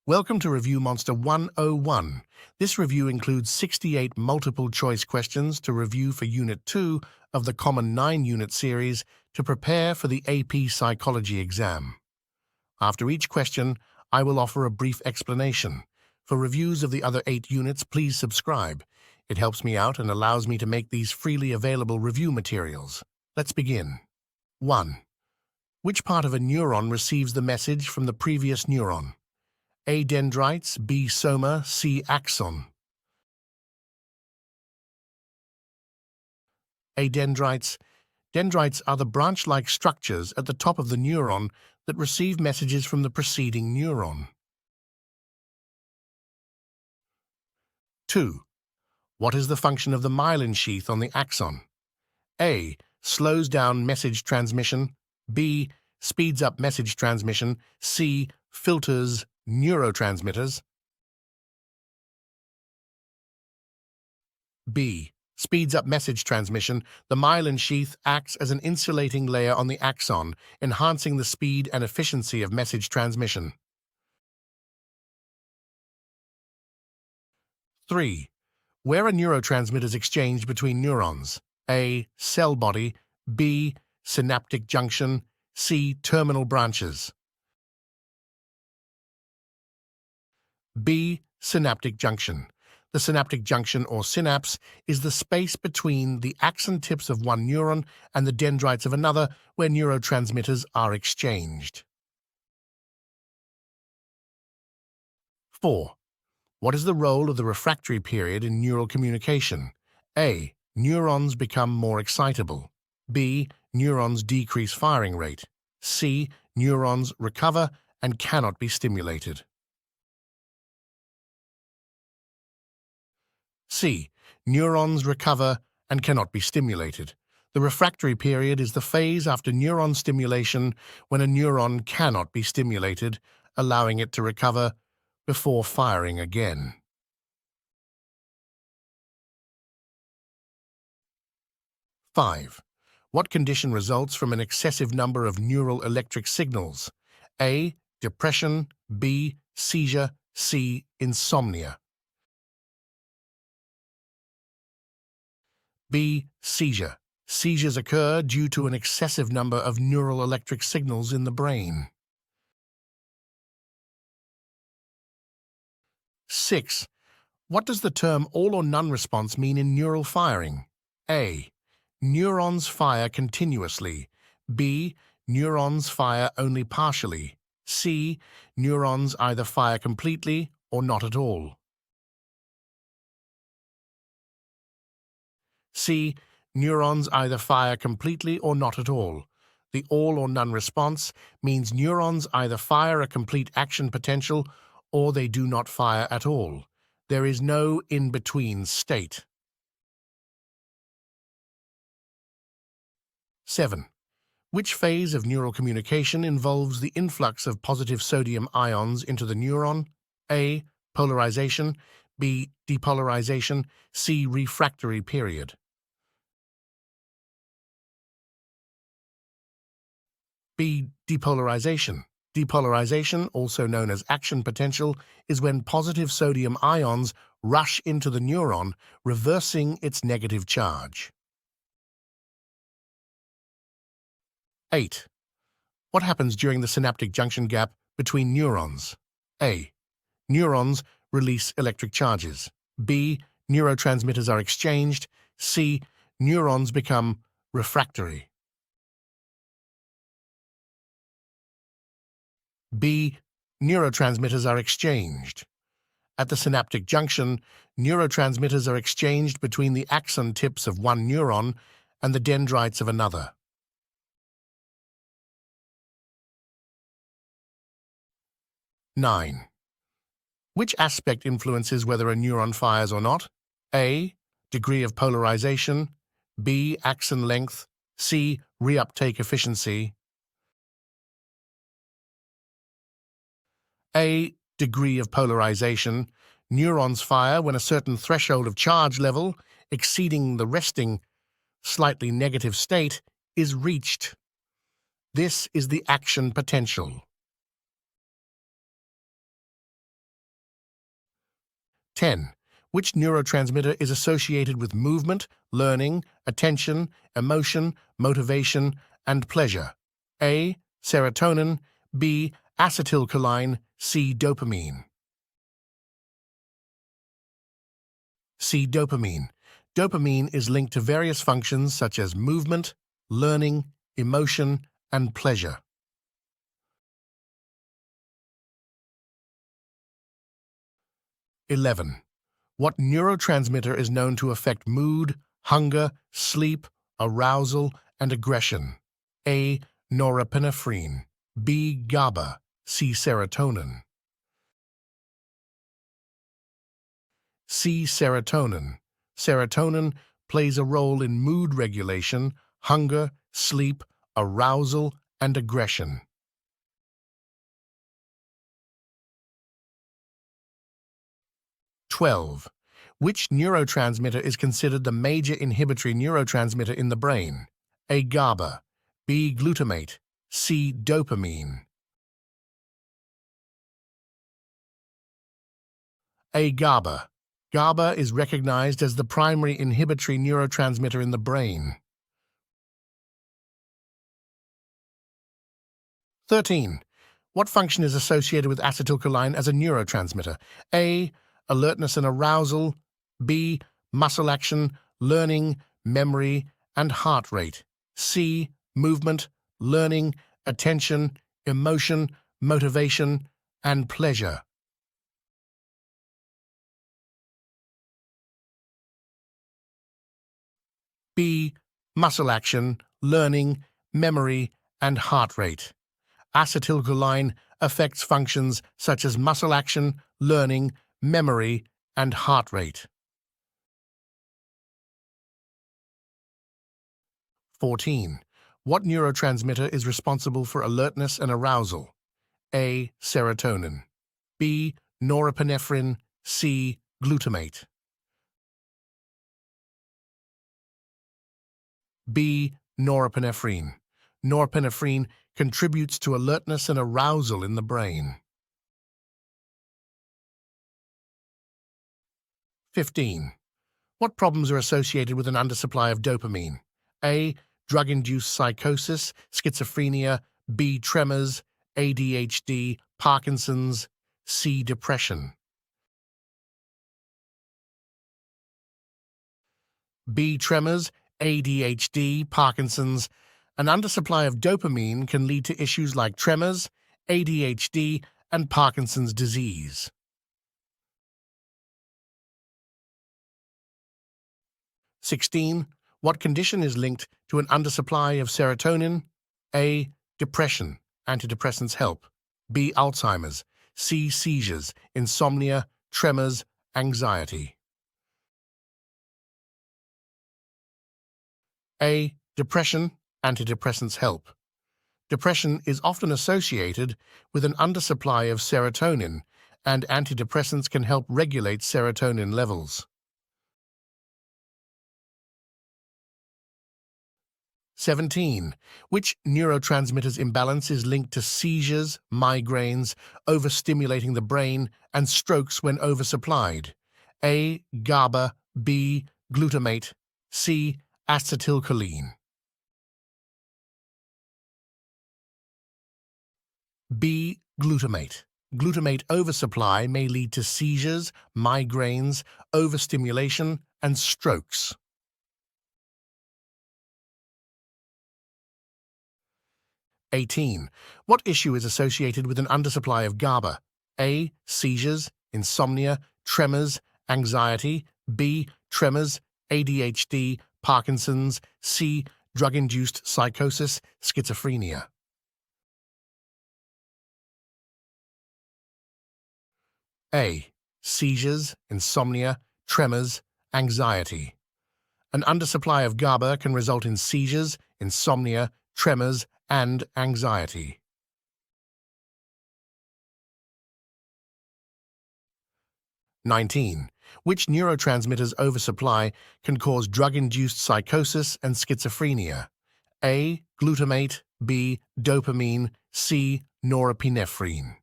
Welcome to Review Monster 101. This review includes 68 multiple-choice questions to review for Unit 2 of the Common 9-unit series to prepare for the AP Psychology exam. After each question, I will offer a brief explanation. For reviews of the other 8 units, please subscribe. It helps me out and allows me to make these freely available review materials. Let's begin. 1. Which part of a neuron receives the message from the previous neuron? A. Dendrites, B. Soma, C. Axon. A. Dendrites. Dendrites are the branch-like structures at the top of the neuron that receive messages from the preceding neuron. 2. What is the function of the myelin sheath on the axon? A. Slows down message transmission. B. Speeds up message transmission. C. Filters neurotransmitters. B. Speeds up message transmission. The myelin sheath acts as an insulating layer on the axon, enhancing the speed and efficiency of message transmission. 3. Where are neurotransmitters exchanged between neurons? A. Cell body. B. Synaptic junction. C. Terminal branches. B. Synaptic junction. The synaptic junction, or synapse, is the space between the axon tips of one neuron and the dendrites of another where neurotransmitters are exchanged. 4. What is the role of the refractory period in neural communication? A. Neurons become more excitable. B. Neurons decrease firing rate. C. Neurons recover and cannot be stimulated. C. Neurons recover and cannot be stimulated. The refractory period is the phase after neuron stimulation when a neuron cannot be stimulated, allowing it to recover before firing again. 5. What condition results from an excessive number of neural electric signals? A. Depression. B. Seizure. C. Insomnia. B. Seizure. Seizures occur due to an excessive number of neural electric signals in the brain. 6. What does the term all or none response mean in neural firing? A. Neurons fire continuously. B. Neurons fire only partially. C. Neurons either fire completely or not at all. C. Neurons either fire completely or not at all. The all or none response means neurons either fire a complete action potential or they do not fire at all. There is no in-between state. 7. Which phase of neural communication involves the influx of positive sodium ions into the neuron? A. Polarization. B. Depolarization. C. Refractory period. B. Depolarization. Depolarization, also known as action potential, is when positive sodium ions rush into the neuron, reversing its negative charge. 8. What happens during the synaptic junction gap between neurons? A. Neurons release electric charges. B. Neurotransmitters are exchanged. C. Neurons become refractory. B. Neurotransmitters are exchanged. At the synaptic junction, neurotransmitters are exchanged between the axon tips of one neuron and the dendrites of another. 9. Which aspect influences whether a neuron fires or not? A. Degree of polarization. B. Axon length. C. Reuptake efficiency. A. Degree of polarization. Neurons fire when a certain threshold of charge level, exceeding the resting, slightly negative state, is reached. This is the action potential. 10. Which neurotransmitter is associated with movement, learning, attention, emotion, motivation, and pleasure? A. Serotonin. B. Acetylcholine. C. Dopamine. C. Dopamine. Dopamine is linked to various functions such as movement, learning, emotion, and pleasure. 11. What neurotransmitter is known to affect mood, hunger, sleep, arousal, and aggression? A. Norepinephrine. B. GABA. C. Serotonin. C. Serotonin. Serotonin plays a role in mood regulation, hunger, sleep, arousal, and aggression. 12. Which neurotransmitter is considered the major inhibitory neurotransmitter in the brain? A. GABA. B. Glutamate. C. Dopamine. A. GABA. GABA is recognized as the primary inhibitory neurotransmitter in the brain. 13. What function is associated with acetylcholine as a neurotransmitter? A. Alertness and arousal. B. Muscle action, learning, memory, and heart rate. C. Movement, learning, attention, emotion, motivation, and pleasure. B. Muscle action, learning, memory, and heart rate. Acetylcholine affects functions such as muscle action, learning, memory, and heart rate. 14. What neurotransmitter is responsible for alertness and arousal? A. Serotonin. B. Norepinephrine. C. Glutamate. B. Norepinephrine. Norepinephrine contributes to alertness and arousal in the brain. 15. What problems are associated with an undersupply of dopamine? A. Drug-induced psychosis, schizophrenia, B. Tremors, ADHD, Parkinson's, C. Depression. B. Tremors, ADHD, Parkinson's. An undersupply of dopamine can lead to issues like tremors, ADHD, and Parkinson's disease. 16. What condition is linked to an undersupply of serotonin? A. Depression. Antidepressants help. B. Alzheimer's. C. Seizures, insomnia, tremors, anxiety. A. Depression. Antidepressants help. Depression is often associated with an undersupply of serotonin, and antidepressants can help regulate serotonin levels. 17. Which neurotransmitter's imbalance is linked to seizures, migraines, overstimulating the brain, and strokes when oversupplied? A. GABA. B. Glutamate. C. Acetylcholine. B. Glutamate. Glutamate oversupply may lead to seizures, migraines, overstimulation, and strokes. 18. What issue is associated with an undersupply of GABA? A. Seizures, insomnia, tremors, anxiety. B. Tremors, ADHD, Parkinson's. C. Drug-induced psychosis, schizophrenia. A. Seizures, insomnia, tremors, anxiety. An undersupply of GABA can result in seizures, insomnia, tremors, and anxiety. 19. Which neurotransmitters oversupply can cause drug-induced psychosis and schizophrenia? A. Glutamate. B. Dopamine. C. Norepinephrine.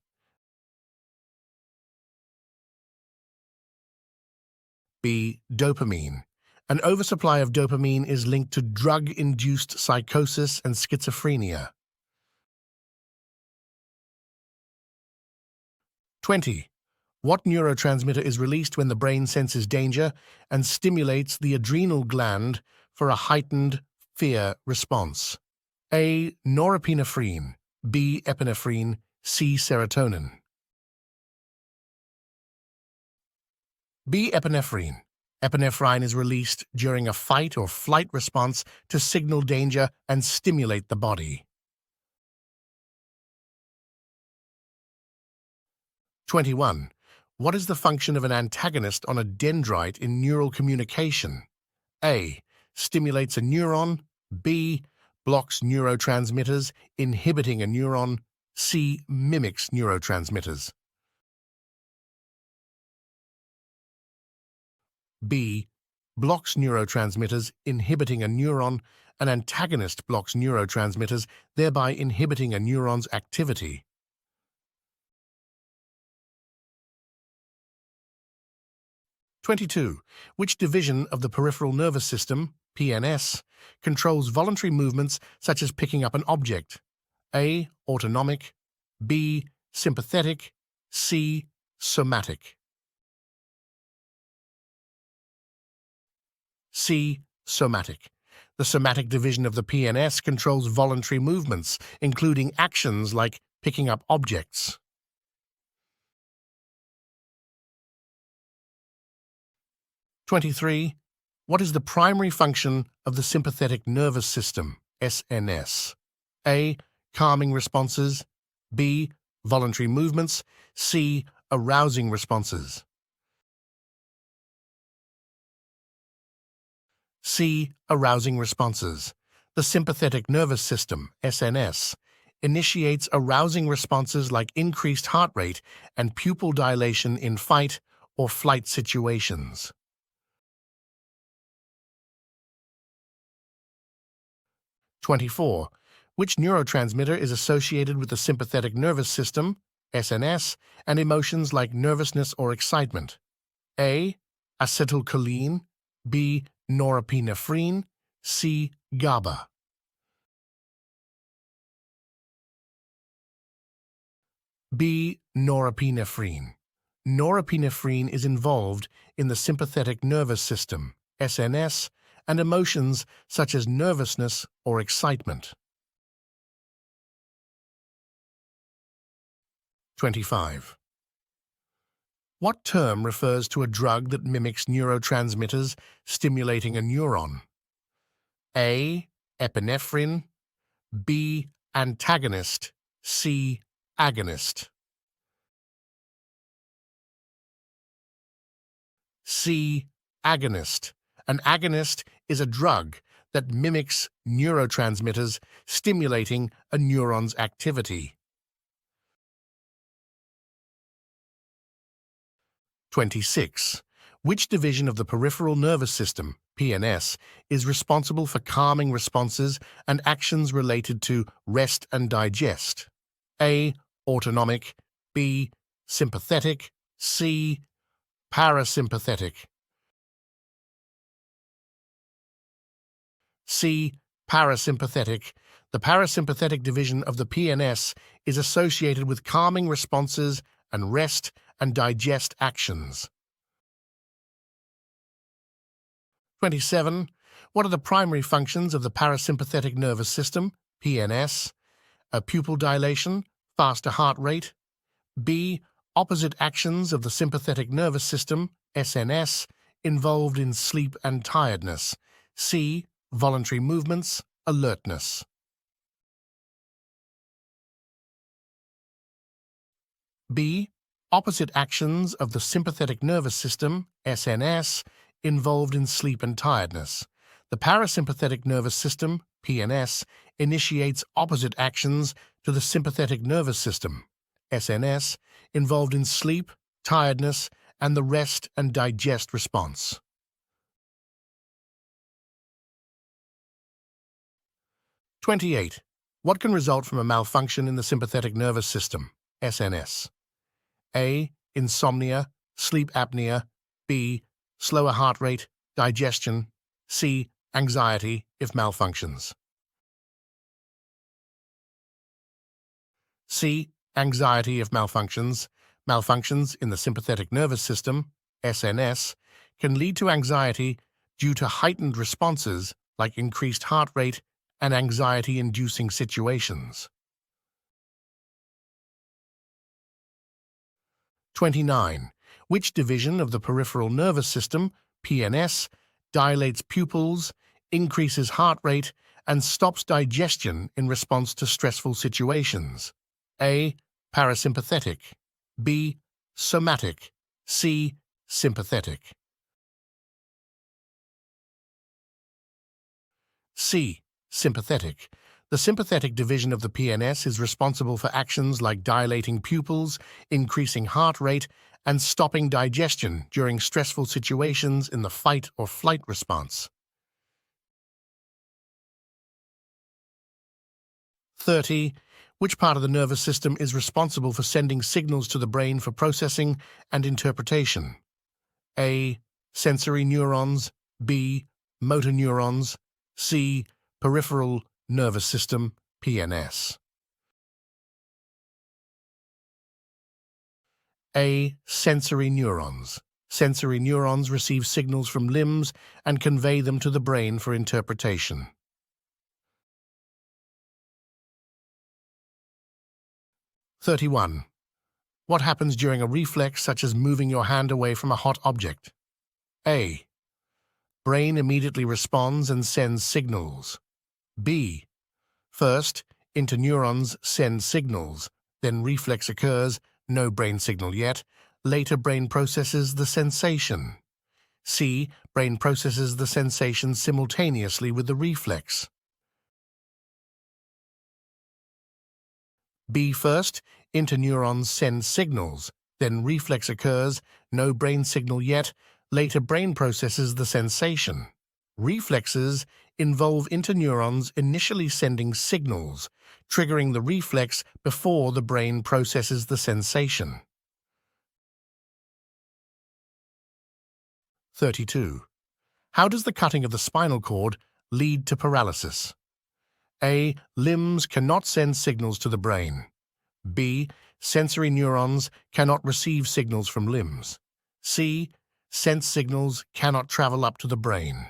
B. Dopamine. An oversupply of dopamine is linked to drug-induced psychosis and schizophrenia. 20. What neurotransmitter is released when the brain senses danger and stimulates the adrenal gland for a heightened fear response? A. Norepinephrine. B. Epinephrine. C. Serotonin. B. Epinephrine. Epinephrine is released during a fight or flight response to signal danger and stimulate the body. 21. What is the function of an antagonist on a dendrite in neural communication? A. Stimulates a neuron. B. Blocks neurotransmitters, inhibiting a neuron. C. Mimics neurotransmitters. B. Blocks neurotransmitters, inhibiting a neuron. An antagonist blocks neurotransmitters, thereby inhibiting a neuron's activity. 22. Which division of the peripheral nervous system, PNS, controls voluntary movements such as picking up an object? A. Autonomic. B. Sympathetic. C. Somatic. C. Somatic. The somatic division of the PNS controls voluntary movements, including actions like picking up objects. 23. What is the primary function of the sympathetic nervous system, SNS? A. Calming responses. B. Voluntary movements. C. Arousing responses. C. Arousing responses. The sympathetic nervous system, SNS, initiates arousing responses like increased heart rate and pupil dilation in fight or flight situations. 24. Which neurotransmitter is associated with the sympathetic nervous system, SNS, and emotions like nervousness or excitement? A. Acetylcholine. B. Norepinephrine. C. GABA. B. Norepinephrine. Norepinephrine is involved in the sympathetic nervous system, SNS, and emotions such as nervousness or excitement. 25. What term refers to a drug that mimics neurotransmitters stimulating a neuron? A. Epinephrine. B. Antagonist. C. Agonist. C. Agonist. An agonist is a drug that mimics neurotransmitters stimulating a neuron's activity. 26. Which division of the peripheral nervous system, PNS, is responsible for calming responses and actions related to rest and digest? A. Autonomic. B. Sympathetic. C. Parasympathetic. C. Parasympathetic. The parasympathetic division of the PNS is associated with calming responses and rest and digest actions. 27. What are the primary functions of the parasympathetic nervous system, PNS? A pupil dilation, faster heart rate. B. Opposite actions of the sympathetic nervous system, SNS, involved in sleep and tiredness. C. Voluntary movements, alertness. B. Opposite actions of the sympathetic nervous system, SNS, involved in sleep and tiredness. The parasympathetic nervous system, PNS, initiates opposite actions to the sympathetic nervous system, SNS, involved in sleep, tiredness, and the rest and digest response. 28. What can result from a malfunction in the sympathetic nervous system, SNS? A. Insomnia. Sleep apnea. B. Slower heart rate, digestion. C. Anxiety if malfunctions. C. Anxiety if malfunctions. Malfunctions in the sympathetic nervous system, SNS, can lead to anxiety due to heightened responses like increased heart rate and anxiety-inducing situations. 29. Which division of the peripheral nervous system, PNS, dilates pupils, increases heart rate, and stops digestion in response to stressful situations? A. Parasympathetic. B. Somatic. C. Sympathetic. C. Sympathetic. The sympathetic division of the PNS is responsible for actions like dilating pupils, increasing heart rate, and stopping digestion during stressful situations in the fight or flight response. 30. Which part of the nervous system is responsible for sending signals to the brain for processing and interpretation? A. Sensory neurons. B. Motor neurons. C. Peripheral nervous system, PNS. A. Sensory neurons. Sensory neurons receive signals from limbs and convey them to the brain for interpretation. 31. What happens during a reflex such as moving your hand away from a hot object? A. Brain immediately responds and sends signals. B. First, interneurons send signals, then reflex occurs, no brain signal yet. Later, brain processes the sensation. C. Brain processes the sensation simultaneously with the reflex. B. First, interneurons send signals, then reflex occurs, no brain signal yet. Later, brain processes the sensation. Reflexes involve interneurons initially sending signals, triggering the reflex before the brain processes the sensation. 32. How does the cutting of the spinal cord lead to paralysis? A. Limbs cannot send signals to the brain. B. Sensory neurons cannot receive signals from limbs. C. Sense signals cannot travel up to the brain.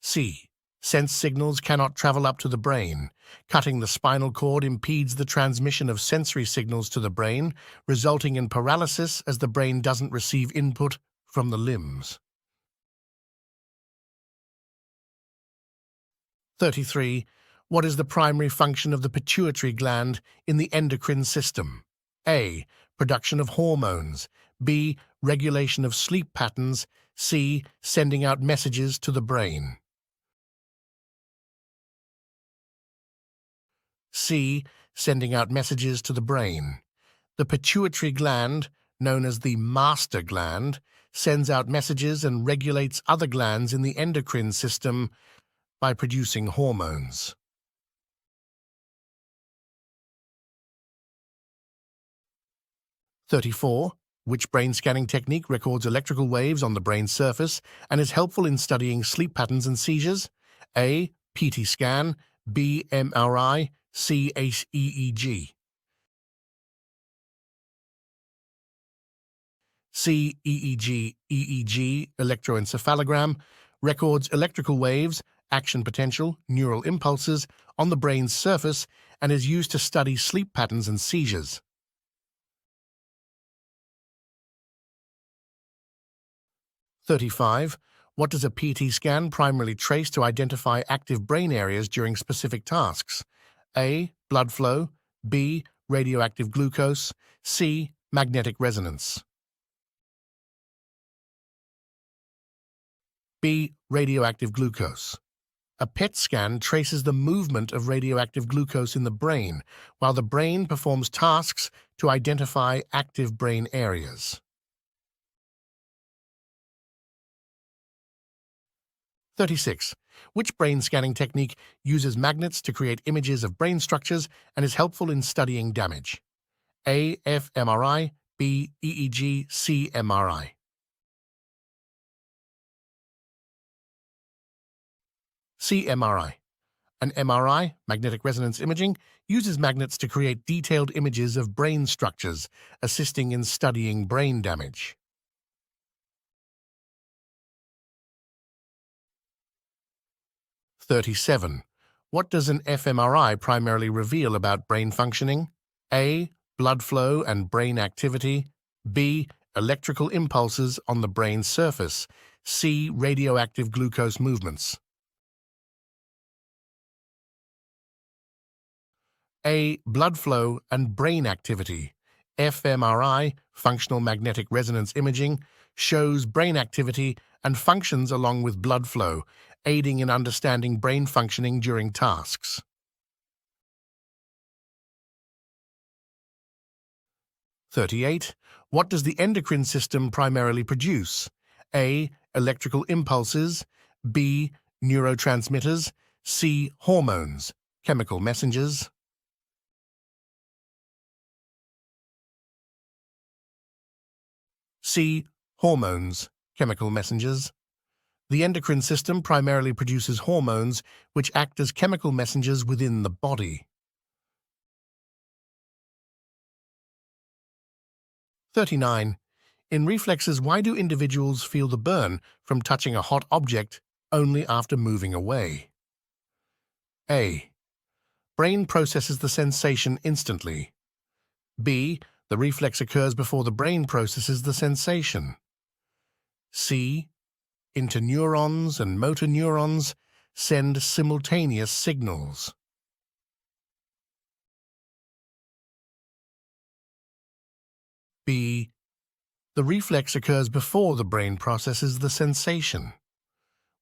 C. Sense signals cannot travel up to the brain. Cutting the spinal cord impedes the transmission of sensory signals to the brain, resulting in paralysis as the brain doesn't receive input from the limbs. 33. What is the primary function of the pituitary gland in the endocrine system? A. Production of hormones. B. Regulation of sleep patterns. C. Sending out messages to the brain. C. Sending out messages to the brain. The pituitary gland, known as the master gland, sends out messages and regulates other glands in the endocrine system by producing hormones. 34. Which brain scanning technique records electrical waves on the brain's surface and is helpful in studying sleep patterns and seizures? A. PT scan. B. MRI. C. EEG. C. EEG. EEG, electroencephalogram, records electrical waves, action potential, neural impulses on the brain's surface and is used to study sleep patterns and seizures. 35. What does a PT scan primarily trace to identify active brain areas during specific tasks? A. Blood flow. B. Radioactive glucose. C. Magnetic resonance. B. Radioactive glucose. A PET scan traces the movement of radioactive glucose in the brain, while the brain performs tasks to identify active brain areas. 36. Which brain scanning technique uses magnets to create images of brain structures and is helpful in studying damage? A. fMRI, B. EEG, C. MRI. C. MRI. An MRI, magnetic resonance imaging, uses magnets to create detailed images of brain structures, assisting in studying brain damage. 37. What does an fMRI primarily reveal about brain functioning? A. Blood flow and brain activity. B. Electrical impulses on the brain surface. C. Radioactive glucose movements. A. Blood flow and brain activity. fMRI, functional magnetic resonance imaging, shows brain activity and functions along with blood flow, aiding in understanding brain functioning during tasks. 38. What does the endocrine system primarily produce? A. Electrical impulses. B. Neurotransmitters. C. Hormones, chemical messengers. C. Hormones, chemical messengers. The endocrine system primarily produces hormones which act as chemical messengers within the body. 39. In reflexes, why do individuals feel the burn from touching a hot object only after moving away? A. Brain processes the sensation instantly. B. The reflex occurs before the brain processes the sensation. C. Interneurons and motor neurons send simultaneous signals. B. The reflex occurs before the brain processes the sensation.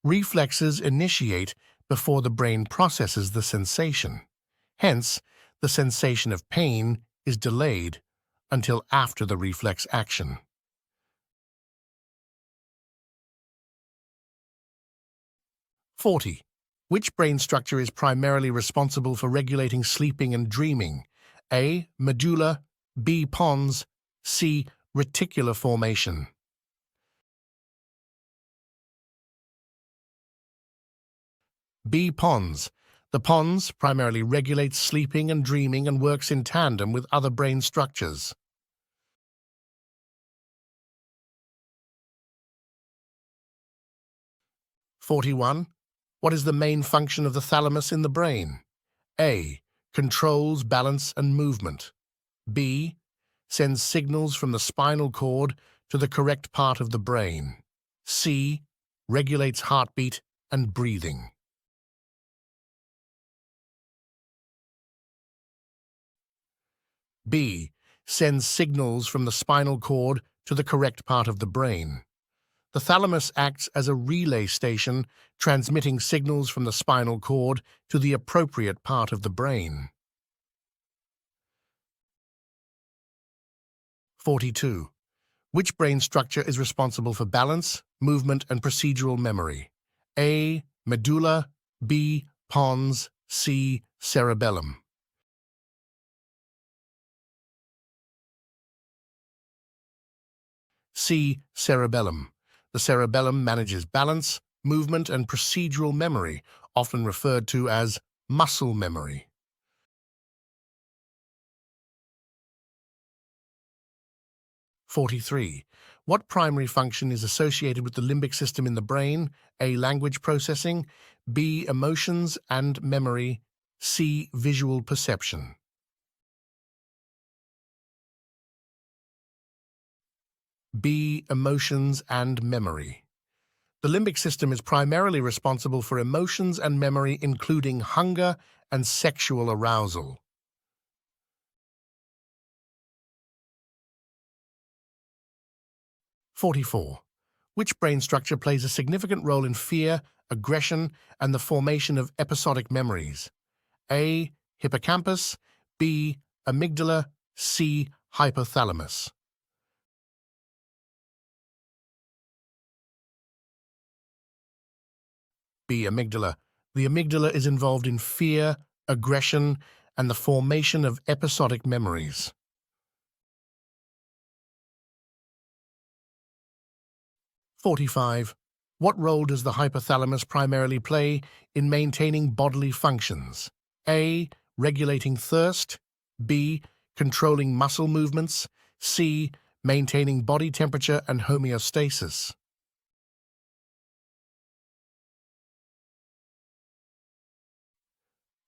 Reflexes initiate before the brain processes the sensation. Hence, the sensation of pain is delayed until after the reflex action. 40. Which brain structure is primarily responsible for regulating sleeping and dreaming? A. Medulla. B. Pons. C. Reticular formation. B. Pons. The pons primarily regulates sleeping and dreaming and works in tandem with other brain structures. 41. What is the main function of the thalamus in the brain? A. Controls balance and movement. B. Sends signals from the spinal cord to the correct part of the brain. C. Regulates heartbeat and breathing. B. Sends signals from the spinal cord to the correct part of the brain. The thalamus acts as a relay station, transmitting signals from the spinal cord to the appropriate part of the brain. 42. Which brain structure is responsible for balance, movement, and procedural memory? A. Medulla. B. Pons. C. Cerebellum. C. Cerebellum. The cerebellum manages balance, movement, and procedural memory, often referred to as muscle memory. 43. What primary function is associated with the limbic system in the brain? A. Language processing. B. Emotions and memory. C. Visual perception. B. Emotions and memory. The limbic system is primarily responsible for emotions and memory, including hunger and sexual arousal. 44. Which brain structure plays a significant role in fear, aggression, and the formation of episodic memories? A. Hippocampus. B. Amygdala. C. Hypothalamus. B. Amygdala. The amygdala is involved in fear, aggression, and the formation of episodic memories. 45. What role does the hypothalamus primarily play in maintaining bodily functions? A. Regulating thirst. B. Controlling muscle movements. C. Maintaining body temperature and homeostasis.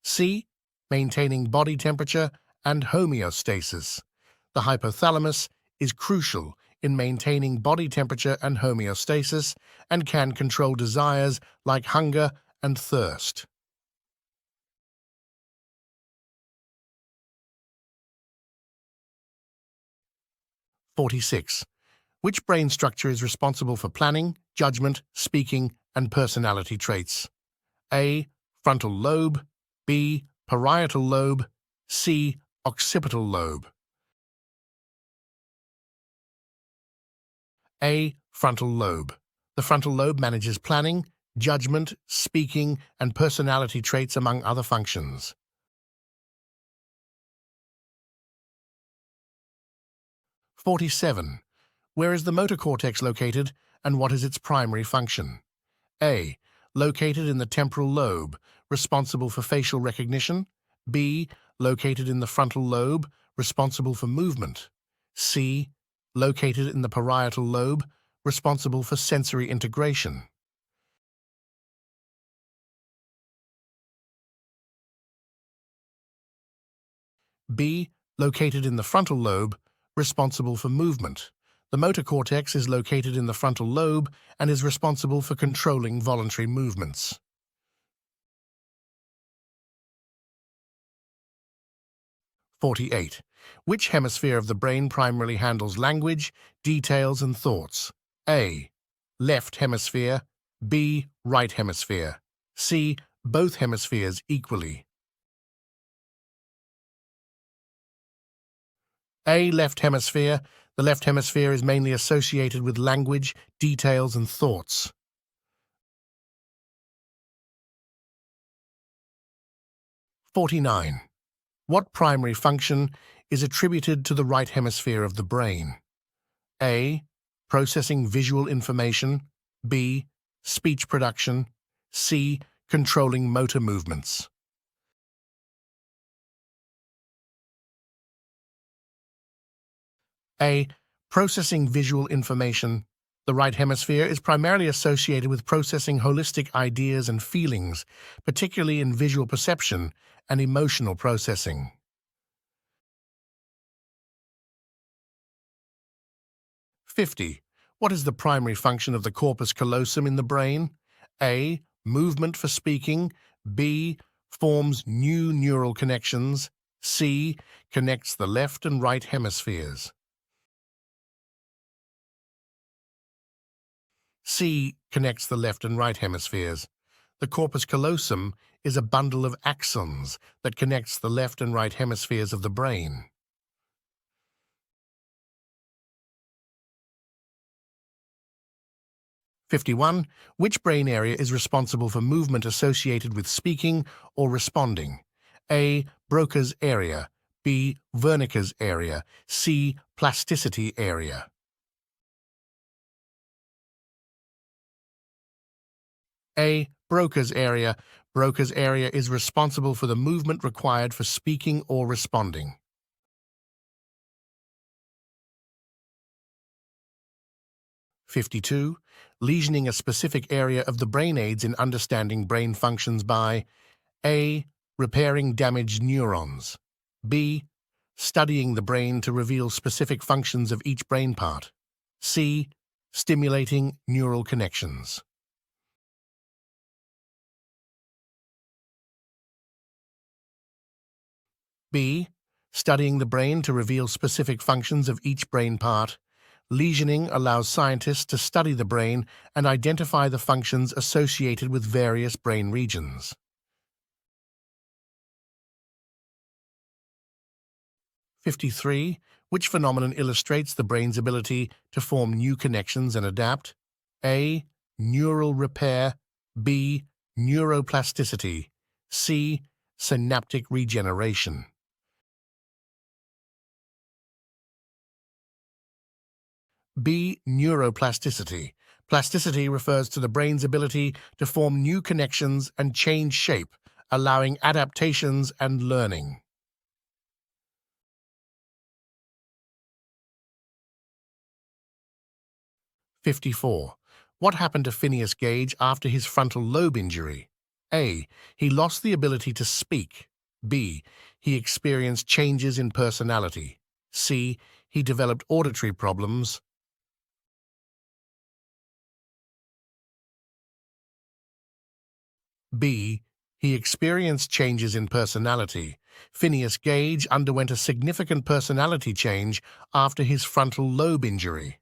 C. Maintaining body temperature and homeostasis. The hypothalamus is crucial in maintaining body temperature and homeostasis and can control desires like hunger and thirst. 46. Which brain structure is responsible for planning, judgment, speaking, and personality traits? A. Frontal lobe. B. Parietal lobe. C. Occipital lobe. A. Frontal lobe. The frontal lobe manages planning, judgment, speaking, and personality traits among other functions. 47. Where is the motor cortex located and what is its primary function? A. Located in the temporal lobe, responsible for facial recognition. B. Located in the frontal lobe, responsible for movement. C. Located in the parietal lobe, responsible for sensory integration. B. Located in the frontal lobe, responsible for movement. The motor cortex is located in the frontal lobe and is responsible for controlling voluntary movements. 48. Which hemisphere of the brain primarily handles language, details, and thoughts? A. Left hemisphere. B. Right hemisphere. C. Both hemispheres equally. A. Left hemisphere. The left hemisphere is mainly associated with language, details, and thoughts. 49. What primary function is attributed to the right hemisphere of the brain? A. Processing visual information. B. Speech production. C. Controlling motor movements. A. Processing visual information. The right hemisphere is primarily associated with processing holistic ideas and feelings, particularly in visual perception and emotional processing. 50. What is the primary function of the corpus callosum in the brain? A. Movement for speaking. B. Forms new neural connections. C. Connects the left and right hemispheres. C. Connects the left and right hemispheres. The corpus callosum is a bundle of axons that connects the left and right hemispheres of the brain. 51. Which brain area is responsible for movement associated with speaking or responding? A. Broca's area. B. Wernicke's area. C. Plasticity area. A. Broca's area. Broca's area is responsible for the movement required for speaking or responding. 52. Lesioning a specific area of the brain aids in understanding brain functions by A. Repairing damaged neurons. B. Studying the brain to reveal specific functions of each brain part. C. Stimulating neural connections. B. Studying the brain to reveal specific functions of each brain part. Lesioning allows scientists to study the brain and identify the functions associated with various brain regions. 53. Which phenomenon illustrates the brain's ability to form new connections and adapt? A. Neural repair. B. Neuroplasticity. C. Synaptic regeneration. B. Neuroplasticity. Plasticity refers to the brain's ability to form new connections and change shape, allowing adaptations and learning. 54. What happened to Phineas Gage after his frontal lobe injury? A. He lost the ability to speak. B. He experienced changes in personality. C. He developed auditory problems. B. He experienced changes in personality. Phineas Gage underwent a significant personality change after his frontal lobe injury.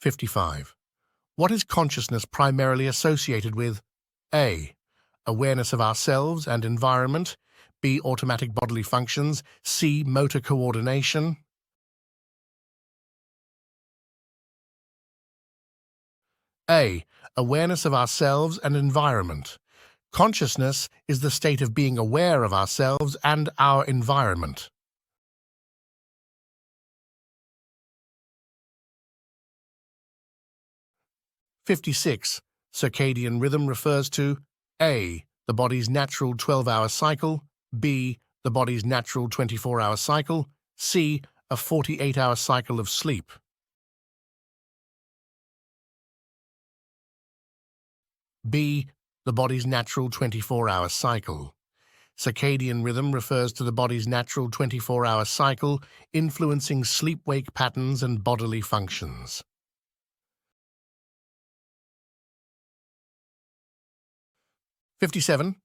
55. What is consciousness primarily associated with? A. Awareness of ourselves and environment. B. Automatic bodily functions. C. Motor coordination. A. Awareness of ourselves and environment. Consciousness is the state of being aware of ourselves and our environment. 56. Circadian rhythm refers to A. The body's natural 12-hour cycle. B. The body's natural 24-hour cycle. C. A 48-hour cycle of sleep. B. The body's natural 24-hour cycle. Circadian rhythm refers to the body's natural 24-hour cycle, influencing sleep-wake patterns and bodily functions. 57.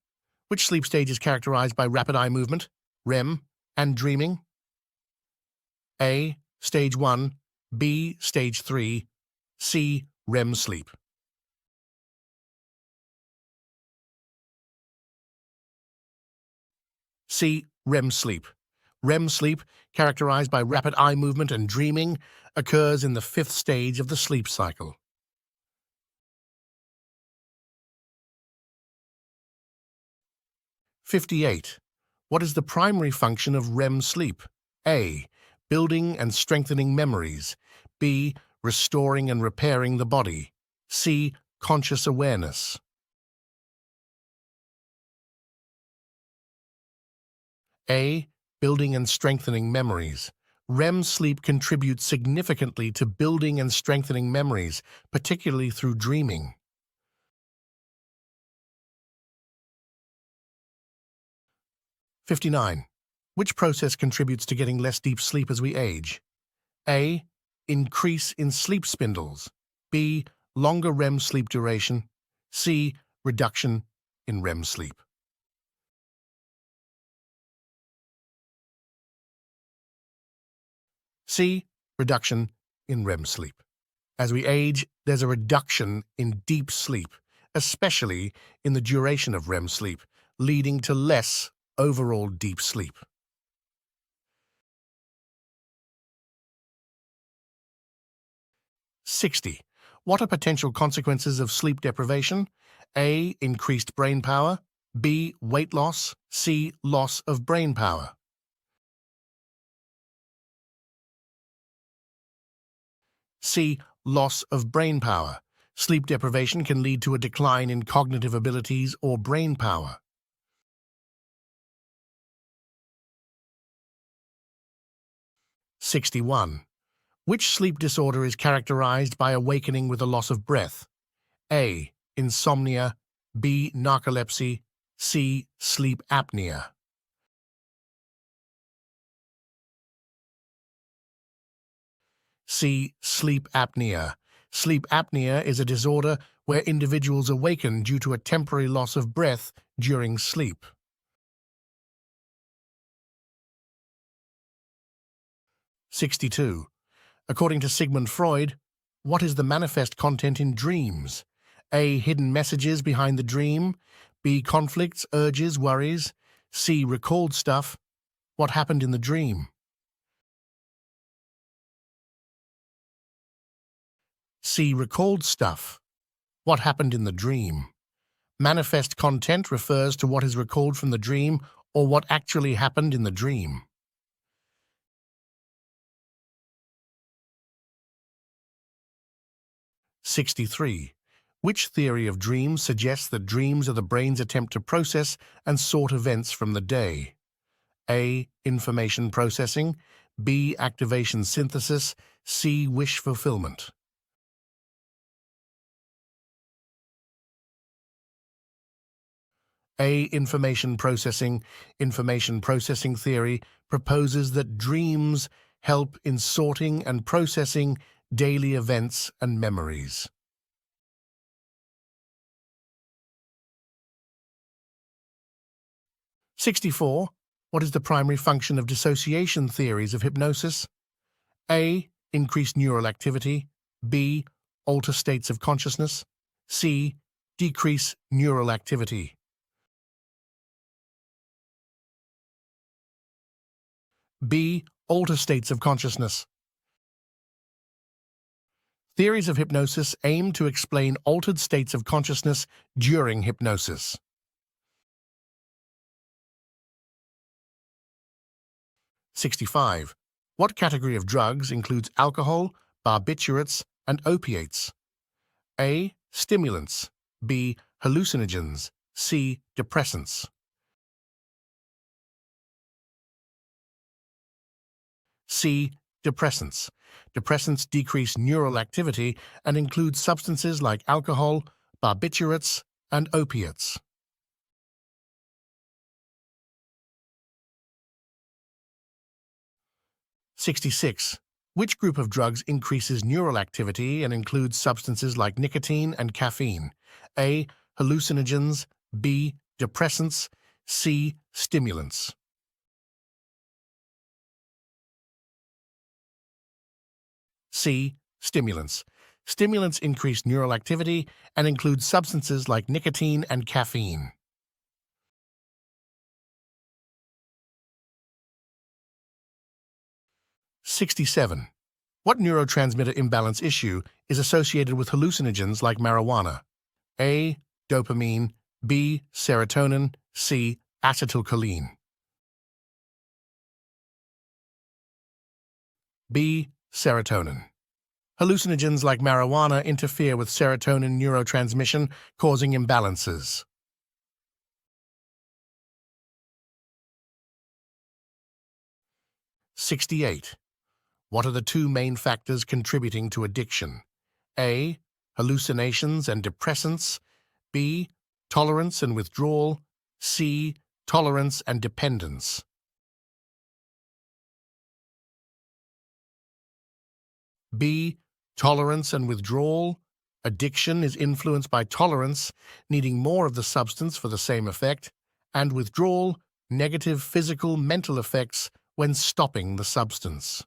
Which sleep stage is characterized by rapid eye movement, REM, and dreaming? A. Stage 1. B. Stage 3. C. REM sleep. C. REM sleep. REM sleep, characterized by rapid eye movement and dreaming, occurs in the fifth stage of the sleep cycle. 58. What is the primary function of REM sleep? A. Building and strengthening memories. B. Restoring and repairing the body. C. Conscious awareness. A. Building and strengthening memories. REM sleep contributes significantly to building and strengthening memories, particularly through dreaming. 59. Which process contributes to getting less deep sleep as we age? A. Increase in sleep spindles. B. Longer REM sleep duration. C. Reduction in REM sleep. C. Reduction in REM sleep. As we age, there's a reduction in deep sleep, especially in the duration of REM sleep, leading to less overall deep sleep. 60. What are potential consequences of sleep deprivation? A. Increased brain power. B. Weight loss. C. Loss of brain power. C. Loss of brain power. Sleep deprivation can lead to a decline in cognitive abilities or brain power. 61. Which sleep disorder is characterized by awakening with a loss of breath? A. Insomnia. B. Narcolepsy. C. Sleep apnea. C. Sleep apnea. Sleep apnea is a disorder where individuals awaken due to a temporary loss of breath during sleep. 62. According to Sigmund Freud, what is the manifest content in dreams? A. Hidden messages behind the dream. B. Conflicts, urges, worries. C. Recalled stuff. What happened in the dream? C. Recalled stuff. What happened in the dream? Manifest content refers to what is recalled from the dream or what actually happened in the dream. 63. Which theory of dreams suggests that dreams are the brain's attempt to process and sort events from the day? A. Information processing. B. Activation synthesis. C. Wish fulfillment. A. Information processing. Information processing theory proposes that dreams help in sorting and processing daily events and memories. 64. What is the primary function of dissociation theories of hypnosis? A. Increase neural activity. B. Alter states of consciousness. C. Decrease neural activity. B. Alter states of consciousness. Theories of hypnosis aim to explain altered states of consciousness during hypnosis. 65. What category of drugs includes alcohol, barbiturates, and opiates? A. Stimulants. B. Hallucinogens. C. Depressants. C. Depressants. Depressants decrease neural activity and include substances like alcohol, barbiturates, and opiates. 66. Which group of drugs increases neural activity and includes substances like nicotine and caffeine? A. Hallucinogens. B. Depressants. C. Stimulants. C. Stimulants. Stimulants increase neural activity and include substances like nicotine and caffeine. 67. What neurotransmitter imbalance issue is associated with hallucinogens like marijuana? A. Dopamine. B. Serotonin. C. Acetylcholine. B. Serotonin. Hallucinogens like marijuana interfere with serotonin neurotransmission, causing imbalances. 68. What are the two main factors contributing to addiction? A. Hallucinations and depressants. B. Tolerance and withdrawal. C. Tolerance and dependence. B. Tolerance and withdrawal. Addiction is influenced by tolerance, needing more of the substance for the same effect, and withdrawal, negative physical, mental effects when stopping the substance.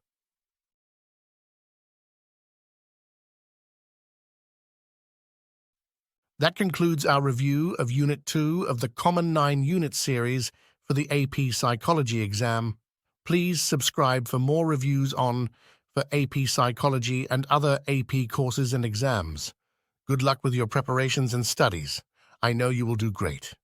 That concludes our review of Unit 2 of the Common 9-unit series for the AP Psychology exam. Please subscribe for more reviews for AP Psychology and other AP courses and exams. Good luck with your preparations and studies. I know you will do great.